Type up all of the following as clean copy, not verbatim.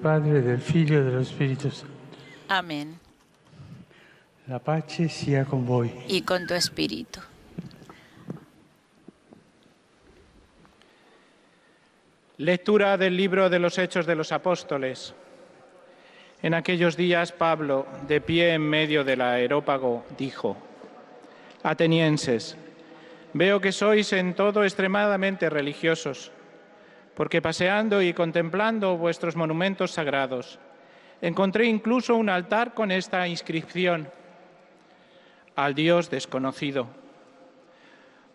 Padre, del Figlio e dello Spirito Santo. Amén. La pace sia con voi. Y con tu espíritu. Lectura del libro de los Hechos de los Apóstoles. En aquellos días Pablo, de pie en medio del Areópago, dijo: Atenienses, veo que sois en todo extremadamente religiosos, porque paseando y contemplando vuestros monumentos sagrados, encontré incluso un altar con esta inscripción: al Dios desconocido.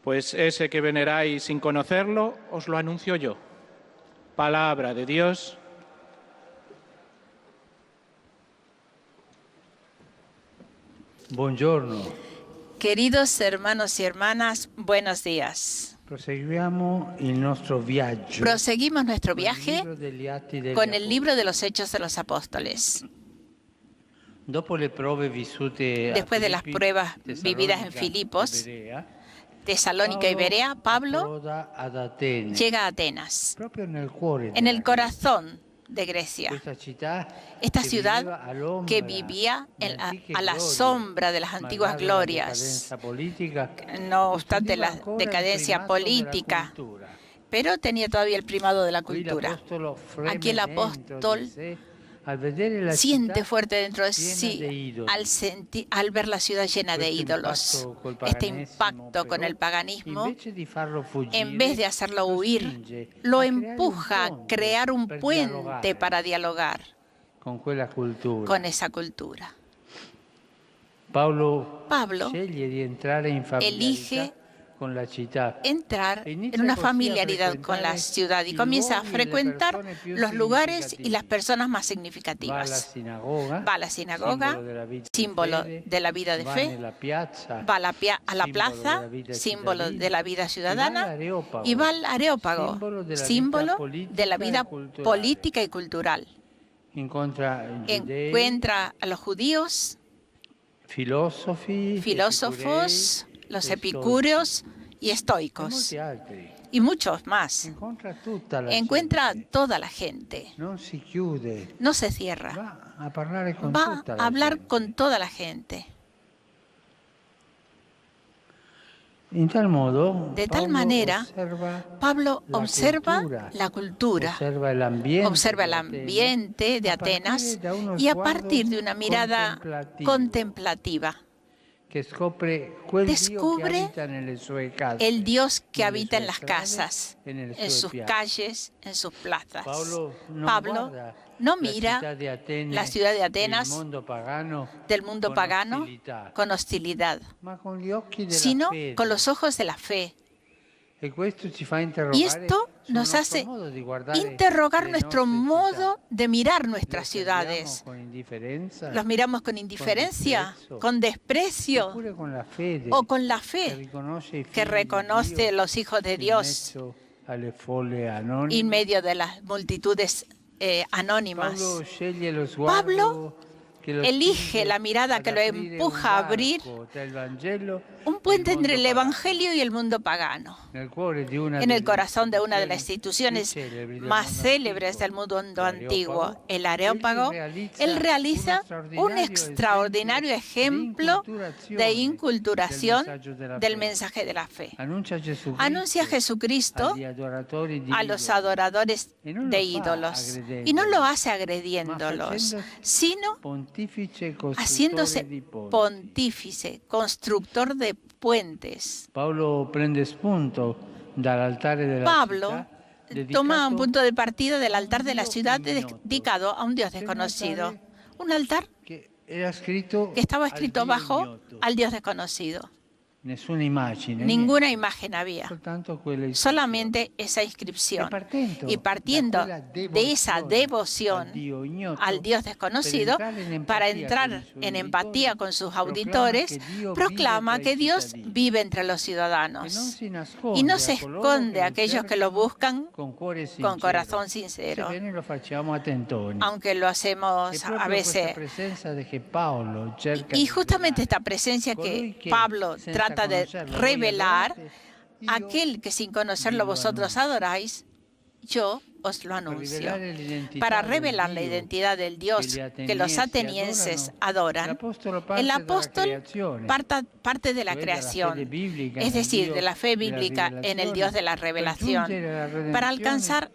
Pues ese que veneráis sin conocerlo, os lo anuncio yo. Palabra de Dios. Buongiorno. Queridos hermanos y hermanas, buenos días. Proseguiamo il nostro viaggio. Proseguimos nuestro viaje Libro degli Atti degli con el Apostoli. libro de los Hechos de los Apóstoles. Dopo le prove vissute a Después de las Filippi, pruebas Tesalónica vividas en e Filipos, Berea, Tesalónica y Berea, Pablo approda ad Atene, llega a Atenas, proprio nel cuore en el della corazón de Grecia. Questa città Esta che ciudad viveva all'ombra que vivía di antiche a la glorie, sombra de las antiguas malgrado la glorias, decadenza politica, no obstante custodiva la ancora il decadencia primato della política, cultura. pero tenía todavía el primado de la Qui cultura. l'apostolo Aquí el freme dentro apóstol di sé al vedere la siente città fuerte dentro de piena sí de ídolos. al ver la ciudad llena de Questo ídolos. impatto col Este paganesimo, impacto con però, el paganismo, invece di farlo fuggire, en vez de hacerlo lo huir, spinge lo a creare un empuja a ponte crear un per puente dialogare para dialogar con quella cultura. con esa cultura. Pablo Pablo sceglie di entrare in elige familiarità con la città. entrar E en inizia una così a familiaridad con la frequentare ciudad y i comienza a luoghi e le frecuentar persone più los lugares y significativi. las personas más Va alla significativas. sinagoga, Va a la sinagoga, símbolo de la vida de va fe, nella piazza, va a la simbolo plaza, della vita símbolo cittadina, de la vida e va ciudadana, all'Areópago, y va al Areópago, simbolo della símbolo vita de la vida politica e culturale. política y cultural. Incontra giudei, Encuentra a los judíos, filosofi, filósofos, los epicurei, epicúreos y e estoicos, molti altri. y muchos más. Incontra tutta la Encuentra a gente. toda la gente, Non si chiude, no se cierra, va a parlare con va tutta a la hablar gente. con toda la gente. In tal modo, De tal Paolo manera, osserva Pablo la observa cultura, la cultura, observa el ambiente observa el de Atene, ambiente de a partir Atenas da uno y a sguardo partir de una mirada contemplativa che scopre quel Dio che descubre habita nelle sue case, el Dios que nelle habita en sue las strade casas, e nelle en sue sus piazze. calles, en sus plazas. Pablo Pablo no mira la ciudad de Atenas del mundo pagano con hostilidad, ma con gli occhi della sino fede. con los ojos de la fe. E questo ci fa interrogare Y esto sul nos nostro hace modo di guardare interrogar le nuestro nostre modo città. de mirar Li nuestras osserviamo ciudades. con indifferenza, ¿Los miramos con indiferencia, con desprecio oppure con la fede o con la che fe riconosce i que figli di reconoce Dio los hijos de in Dios mezzo alle folle anonime? en medio de las multitudes anónimas? Pablo sceglie lo sguardo Pablo che lo elige spinge la mirada ad que lo aprire empuja un a abrir varco tra il Vangelo un e puente il entre el mondo pagano. Evangelio y el mundo pagano. Nel cuore di una En el delle corazón de una de las istituzioni instituciones più celebri del más mondo célebres antico, del mundo l'Areópago, antiguo, el Areópago, él realiza un extraordinario ejemplo de inculturación del mensaje de la fe. Anuncia a Jesucristo a los adoradores de ídolos y no lo hace agrediéndolos, sino haciéndose pontífice, constructor de puentes. Pablo prende spunto dall'altare della Pablo città, toma un dedicato punto de partida del altar de la Dio ciudad ignoto. dedicado a un Dios C'è un desconocido. altare Un altar che era scritto que estaba al escrito Dio bajo ignoto. al Dios desconocido. Nessuna immagine, Ninguna niente, imagen había, soltanto quella iscrizione. solamente esa inscripción. Y partiendo de esa devoción al Dios desconocido, para entrar en empatía con sus auditores, proclama que Dios vive entre los ciudadanos y no se esconde a aquellos que lo buscan con cuore con sincero. corazón sincero, Sebbene lo facciamo a tentoni. aunque lo hacemos È a proprio veces. questa presenza che Paolo cerca Y di justamente esta rivelare. presencia Colui que che Pablo senza trata de conocerlo voi revelar, adorate, io aquel que sin conocerlo vi lo vosotros annuncio. adoráis, yo os lo anuncio. Para revelar la identidad del Dios que los atenienses adoran, el apóstol parte de la creación, es decir, de la fe bíblica en el Dios de la revelación, para alcanzar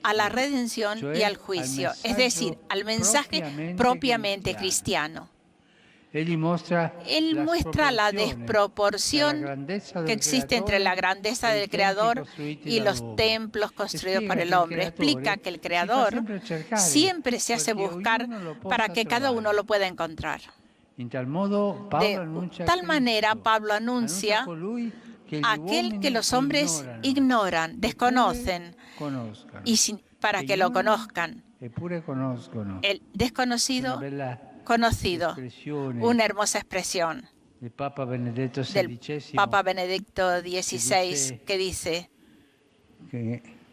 a la redención y al juicio, es decir, al mensaje propiamente cristiano. Él muestra la desproporción que existe entre la grandeza del Creador y los templos construidos por el hombre. Explica que el Creador siempre se hace buscar para que cada uno lo pueda encontrar. De tal manera, Pablo anuncia aquel que los hombres ignoran, desconocen, y para que lo conozcan. El desconocido conocido, una hermosa expresión del Papa Benedicto XVI que dice: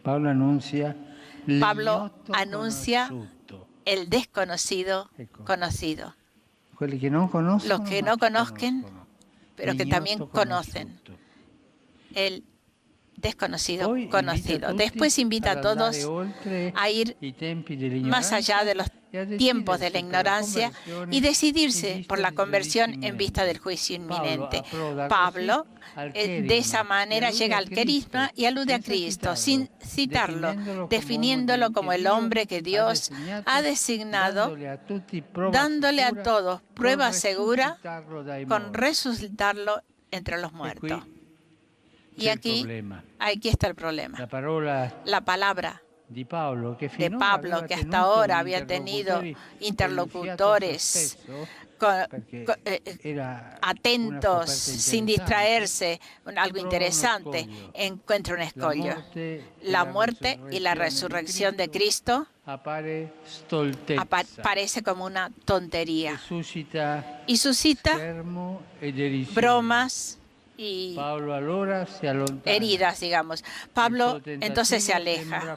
Pablo anuncia el desconocido conocido. Los que no conozcan, pero que también conocen. El desconocido conocido. Después invita a todos a ir más allá de los tiempos de la ignorancia y decidirse por la conversión en vista del juicio inminente. Pablo, de esa manera, llega al carisma y alude a Cristo, sin citarlo, definiéndolo como el hombre que Dios ha designado, dándole a todos prueba segura con resucitarlo entre los muertos. Y aquí está el problema. La palabra de Pablo, que hasta ahora había tenido interlocutores atentos, sin distraerse, algo interesante, encuentra un escollo. La muerte y la resurrección de Cristo parece como una tontería y suscita bromas y heridas, digamos. Pablo entonces se aleja.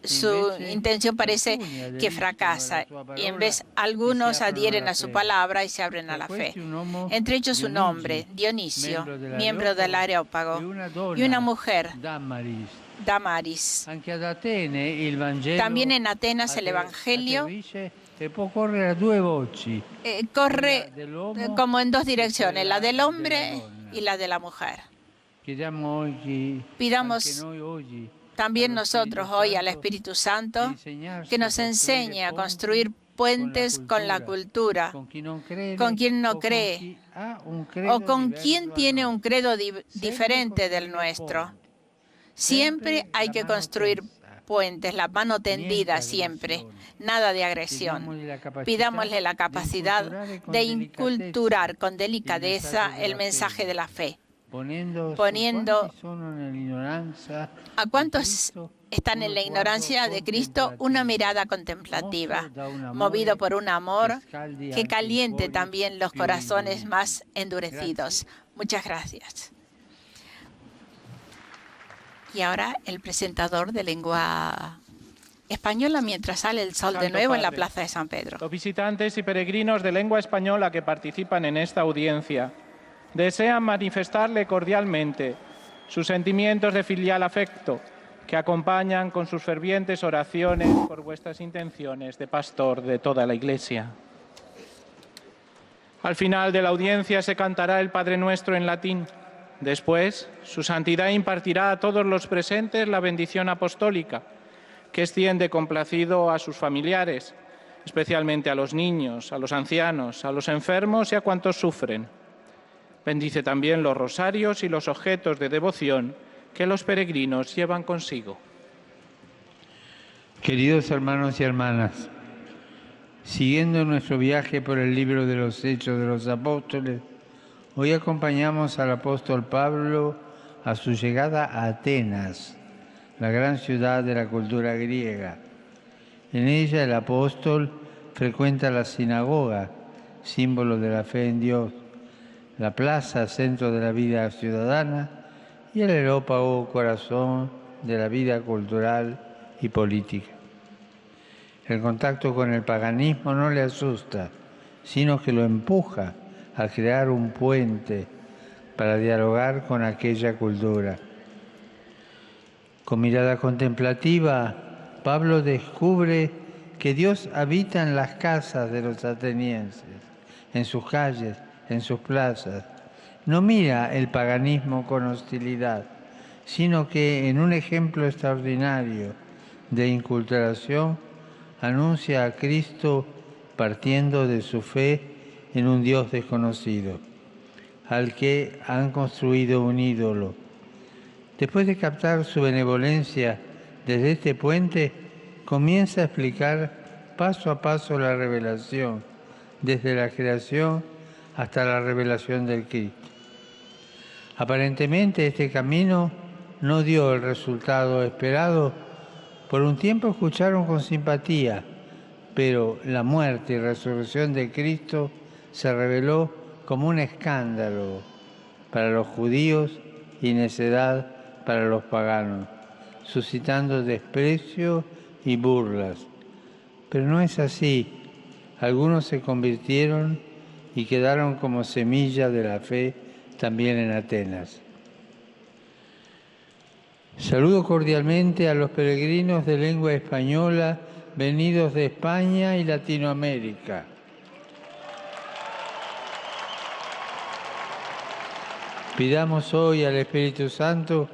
Su intención parece que fracasa y en vez algunos adhieren a su palabra y se abren a la fe. Entre ellos un hombre, Dionisio, miembro del Areópago, y una mujer, Damaris. También en Atenas el Evangelio corre como en dos direcciones, la del hombre y la de la mujer. Pidamos también nosotros hoy al Espíritu Santo que nos enseñe a construir puentes con la cultura, con quien no cree o con quien tiene un credo diferente del nuestro. Siempre hay que construir puentes, la mano tendida siempre, nada de agresión. Pidámosle la capacidad de inculturar con delicadeza el mensaje de la fe, poniendo a cuantos están en la ignorancia de Cristo una mirada contemplativa, movido por un amor que caliente también los corazones más endurecidos. Muchas gracias. Y ahora el presentador de lengua española mientras sale el sol de nuevo en la Plaza de San Pedro. Los visitantes y peregrinos de lengua española que participan en esta audiencia desean manifestarle cordialmente sus sentimientos de filial afecto que acompañan con sus fervientes oraciones por vuestras intenciones de pastor de toda la Iglesia. Al final de la audiencia se cantará el Padre Nuestro en latín. Después, su santidad impartirá a todos los presentes la bendición apostólica, que extiende complacido a sus familiares, especialmente a los niños, a los ancianos, a los enfermos y a cuantos sufren. Bendice también los rosarios y los objetos de devoción que los peregrinos llevan consigo. Queridos hermanos y hermanas, siguiendo nuestro viaje por el libro de los Hechos de los Apóstoles, hoy acompañamos al apóstol Pablo a su llegada a Atenas, la gran ciudad de la cultura griega. En ella el apóstol frecuenta la sinagoga, símbolo de la fe en Dios, la plaza, centro de la vida ciudadana, y el Areópago, corazón de la vida cultural y política. El contacto con el paganismo no le asusta, sino que lo empuja a crear un puente para dialogar con aquella cultura. Con mirada contemplativa, Pablo descubre que Dios habita en las casas de los atenienses, en sus calles, en sus plazas. No mira el paganismo con hostilidad, sino que en un ejemplo extraordinario de inculturación anuncia a Cristo partiendo de su fe en un Dios desconocido, al que han construido un ídolo. Después de captar su benevolencia desde este puente, comienza a explicar paso a paso la revelación, desde la creación hasta la revelación del Cristo. Aparentemente este camino no dio el resultado esperado. Por un tiempo escucharon con simpatía, pero la muerte y resurrección de Cristo se reveló como un escándalo para los judíos y necedad para los paganos, suscitando desprecio y burlas. Pero no es así. Algunos se convirtieron y quedaron como semilla de la fe también en Atenas. Saludo cordialmente a los peregrinos de lengua española venidos de España y Latinoamérica. Pidamos hoy al Espíritu Santo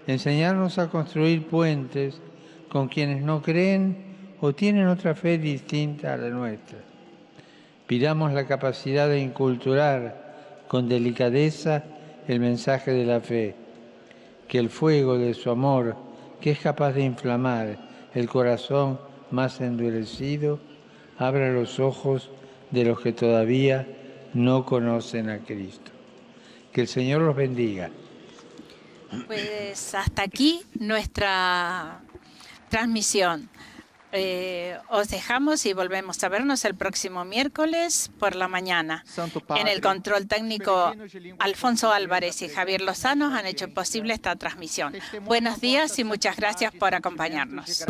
enseñarnos a construir puentes con quienes no creen o tienen otra fe distinta a la nuestra. Pidamos la capacidad de inculturar con delicadeza el mensaje de la fe, que el fuego de su amor, que es capaz de inflamar el corazón más endurecido, abra los ojos de los que todavía no conocen a Cristo. Que el Señor los bendiga. Pues hasta aquí nuestra transmisión. Os dejamos y volvemos a vernos el próximo miércoles por la mañana. En el control técnico, Alfonso Álvarez y Javier Lozano han hecho posible esta transmisión. Buenos días y muchas gracias por acompañarnos.